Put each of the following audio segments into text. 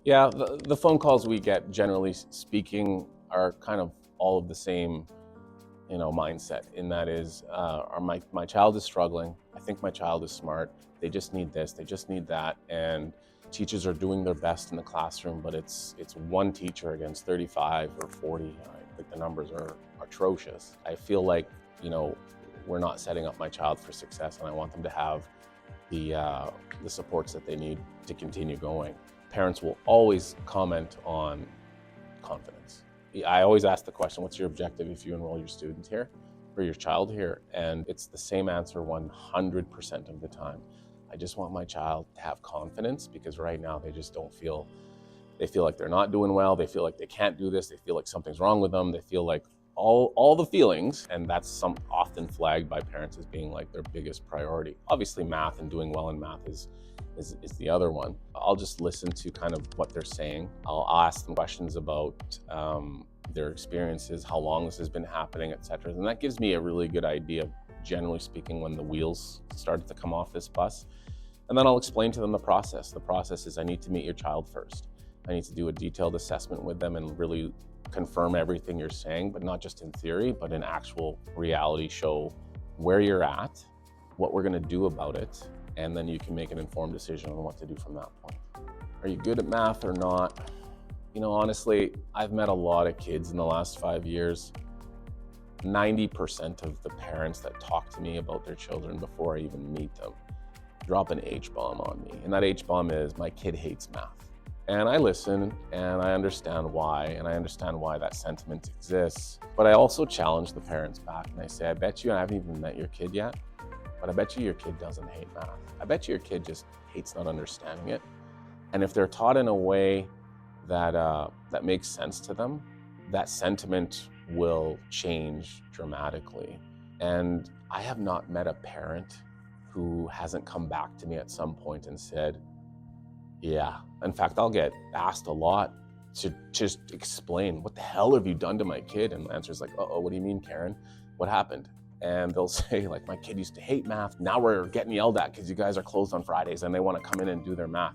Yeah, the phone calls we get, generally speaking, are kind of all of the same, mindset. In that is, my child is struggling. I think my child is smart. They just need this. They just need that. And teachers are doing their best in the classroom, but it's one teacher against 35 or 40. I think the numbers are atrocious. I feel like we're not setting up my child for success, and I want them to have the supports that they need to continue going. Parents will always comment on confidence. I always ask the question, what's your objective if you enroll your student here or your child here? And it's the same answer 100% of the time. I just want my child to have confidence, because right now they just they feel like they're not doing well. They feel like they can't do this. They feel like something's wrong with them. They feel like all the feelings, and that's often flagged by parents as being like their biggest priority. Obviously math and doing well in math is the other one. I'll just listen to kind of what they're saying. I'll ask them questions about their experiences, how long this has been happening, etc. And that gives me a really good idea, generally speaking, when the wheels started to come off this bus. And then I'll explain to them the process. The process is, I need to meet your child first. I need to do a detailed assessment with them and really confirm everything you're saying, but not just in theory, but in actual reality. Show where you're at, what we're gonna do about it, and then you can make an informed decision on what to do from that point. Are you good at math or not? Honestly, I've met a lot of kids in the last 5 years. 90% of the parents that talk to me about their children before I even meet them drop an H-bomb on me. And that H-bomb is, my kid hates math. And I listen, and I understand why, and I understand why that sentiment exists. But I also challenge the parents back, and I say, I bet you, I haven't even met your kid yet, but I bet you your kid doesn't hate math. I bet you your kid just hates not understanding it. And if they're taught in a way that makes sense to them, that sentiment will change dramatically. And I have not met a parent who hasn't come back to me at some point and said, yeah. In fact, I'll get asked a lot to just explain, what the hell have you done to my kid? And the answer is like, uh-oh, what do you mean, Karen? What happened? And they'll say, like, my kid used to hate math. Now we're getting yelled at because you guys are closed on Fridays and they want to come in and do their math.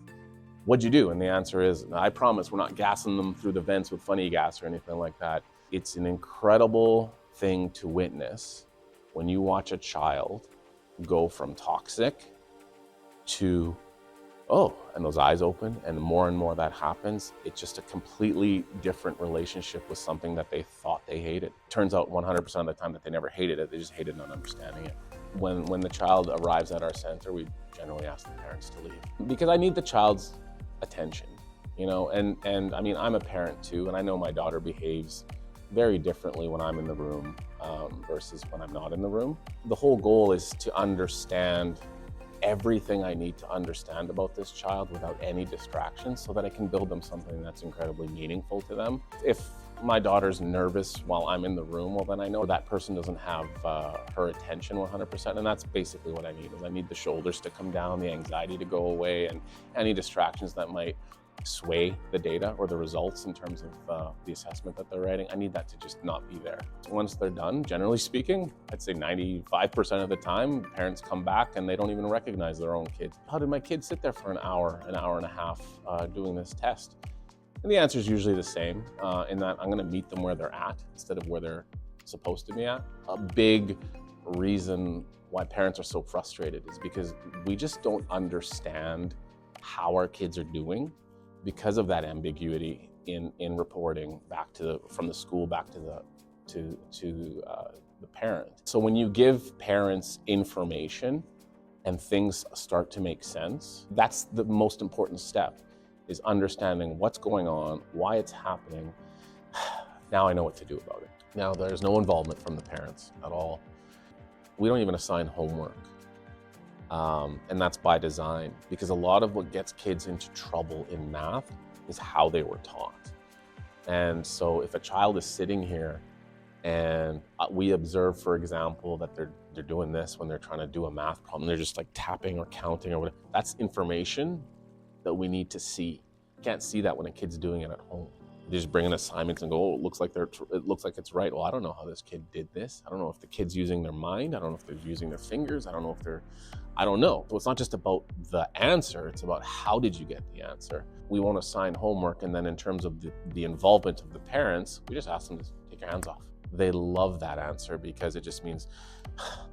What'd you do? And the answer is, I promise we're not gassing them through the vents with funny gas or anything like that. It's an incredible thing to witness when you watch a child go from toxic to, oh, and those eyes open, and more that happens. It's just a completely different relationship with something that they thought they hated. Turns out 100% of the time that they never hated it, they just hated not understanding it. When the child arrives at our center, we generally ask the parents to leave, because I need the child's attention, and I mean, I'm a parent too, and I know my daughter behaves very differently when I'm in the room versus when I'm not in the room. The whole goal is to understand everything I need to understand about this child without any distractions, so that I can build them something that's incredibly meaningful to them. If my daughter's nervous while I'm in the room, well, then I know that person doesn't have her attention 100%, and that's basically what I need. Is I need the shoulders to come down, the anxiety to go away, and any distractions that might sway the data or the results in terms of the assessment that they're writing. I need that to just not be there. So once they're done, generally speaking, I'd say 95% of the time, parents come back and they don't even recognize their own kids. How did my kid sit there for an hour and a half doing this test? And the answer is usually the same, in that I'm gonna meet them where they're at instead of where they're supposed to be at. A big reason why parents are so frustrated is because we just don't understand how our kids are doing, because of that ambiguity in reporting from the school back to the parent. So when you give parents information and things start to make sense, that's the most important step, is understanding what's going on, why it's happening. Now I know what to do about it. Now there's no involvement from the parents at all. We don't even assign homework. And that's by design, because a lot of what gets kids into trouble in math is how they were taught. And so if a child is sitting here and we observe, for example, that they're doing this when they're trying to do a math problem, they're just like tapping or counting or whatever, that's information that we need to see. You can't see that when a kid's doing it at home. They just bring in assignments and go, oh, it looks like it's right. Well, I don't know how this kid did this. I don't know if the kid's using their mind. I don't know if they're using their fingers. I don't know. So it's not just about the answer. It's about how did you get the answer. We won't assign homework. And then in terms of the involvement of the parents, we just ask them to take your hands off. They love that answer because it just means,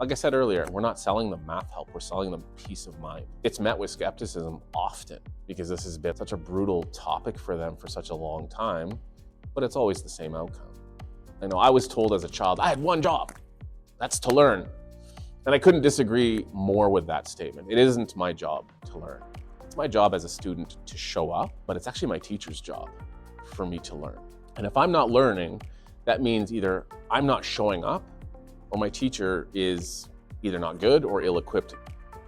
like I said earlier, we're not selling them math help, we're selling them peace of mind. It's met with skepticism often because this has been such a brutal topic for them for such a long time, but it's always the same outcome. I was told as a child, I had one job, that's to learn. And I couldn't disagree more with that statement. It isn't my job to learn. It's my job as a student to show up, but it's actually my teacher's job for me to learn. And if I'm not learning, that means either I'm not showing up or my teacher is either not good or ill-equipped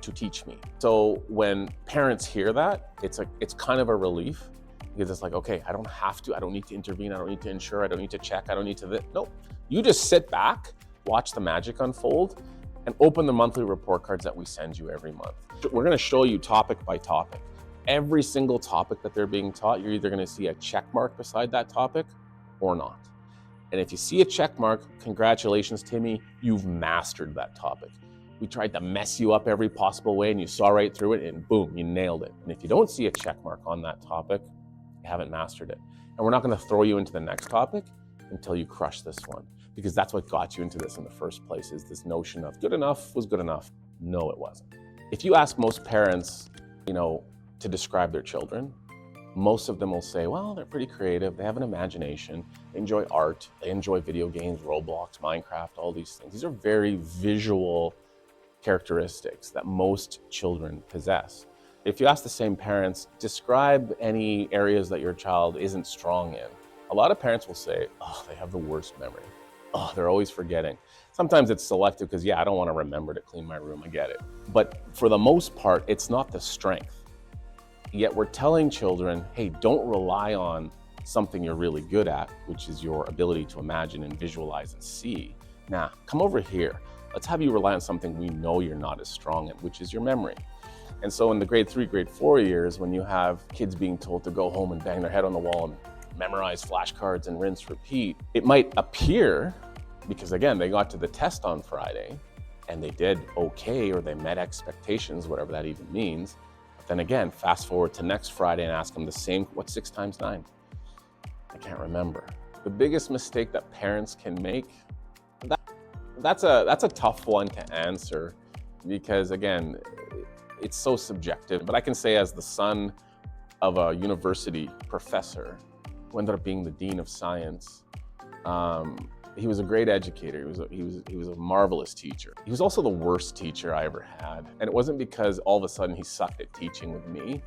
to teach me. So when parents hear that, it's kind of a relief because it's like, okay, I don't need to intervene, I don't need to ensure, I don't need to check, I don't need to nope. You just sit back, watch the magic unfold, and open the monthly report cards that we send you every month. We're gonna show you topic by topic. Every single topic that they're being taught, you're either gonna see a check mark beside that topic or not. And if you see a check mark, congratulations, Timmy, you've mastered that topic. We tried to mess you up every possible way and you saw right through it and boom, you nailed it. And if you don't see a check mark on that topic, you haven't mastered it. And we're not gonna throw you into the next topic until you crush this one, because that's what got you into this in the first place, is this notion of good enough was good enough. No, it wasn't. If you ask most parents, to describe their children, most of them will say, well, they're pretty creative, they have an imagination, they enjoy art, they enjoy video games, Roblox, Minecraft, all these things. These are very visual characteristics that most children possess. If you ask the same parents, describe any areas that your child isn't strong in, a lot of parents will say, oh, they have the worst memory. Oh, they're always forgetting. Sometimes it's selective because, I don't want to remember to clean my room, I get it. But for the most part, it's not the strength. Yet we're telling children, hey, don't rely on something you're really good at, which is your ability to imagine and visualize and see. Now, come over here. Let's have you rely on something we know you're not as strong in, which is your memory. And so in the grade 3, grade 4 years, when you have kids being told to go home and bang their head on the wall and memorize flashcards and rinse, repeat, it might appear, because again, they got to the test on Friday and they did okay, or they met expectations, whatever that even means. Then again, fast forward to next Friday and ask them the same, what's 6 times 9? I can't remember. The biggest mistake that parents can make, that's a tough one to answer because again, it's so subjective. But I can say as the son of a university professor who ended up being the dean of science, he was a great educator. He was a marvelous teacher. He was also the worst teacher I ever had. And it wasn't because all of a sudden he sucked at teaching with me.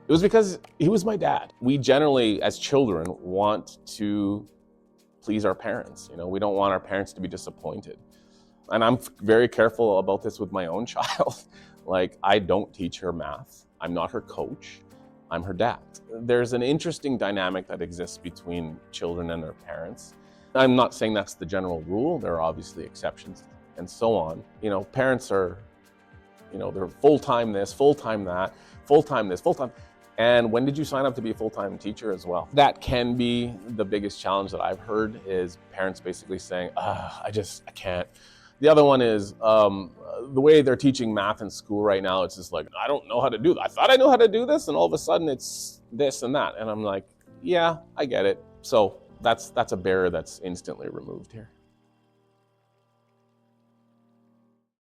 It was because he was my dad. We generally, as children, want to please our parents. We don't want our parents to be disappointed. And I'm very careful about this with my own child. Like, I don't teach her math. I'm not her coach. I'm her dad. There's an interesting dynamic that exists between children and their parents. I'm not saying that's the general rule. There are obviously exceptions and so on. Parents are, they're full-time this, full-time that, full-time this, full-time. And when did you sign up to be a full-time teacher as well? That can be the biggest challenge that I've heard, is parents basically saying, I can't. The other one is the way they're teaching math in school right now, it's just like, I don't know how to do that. I thought I knew how to do this, and all of a sudden it's this and that. And I'm like, yeah, I get it. So that's a barrier that's instantly removed here.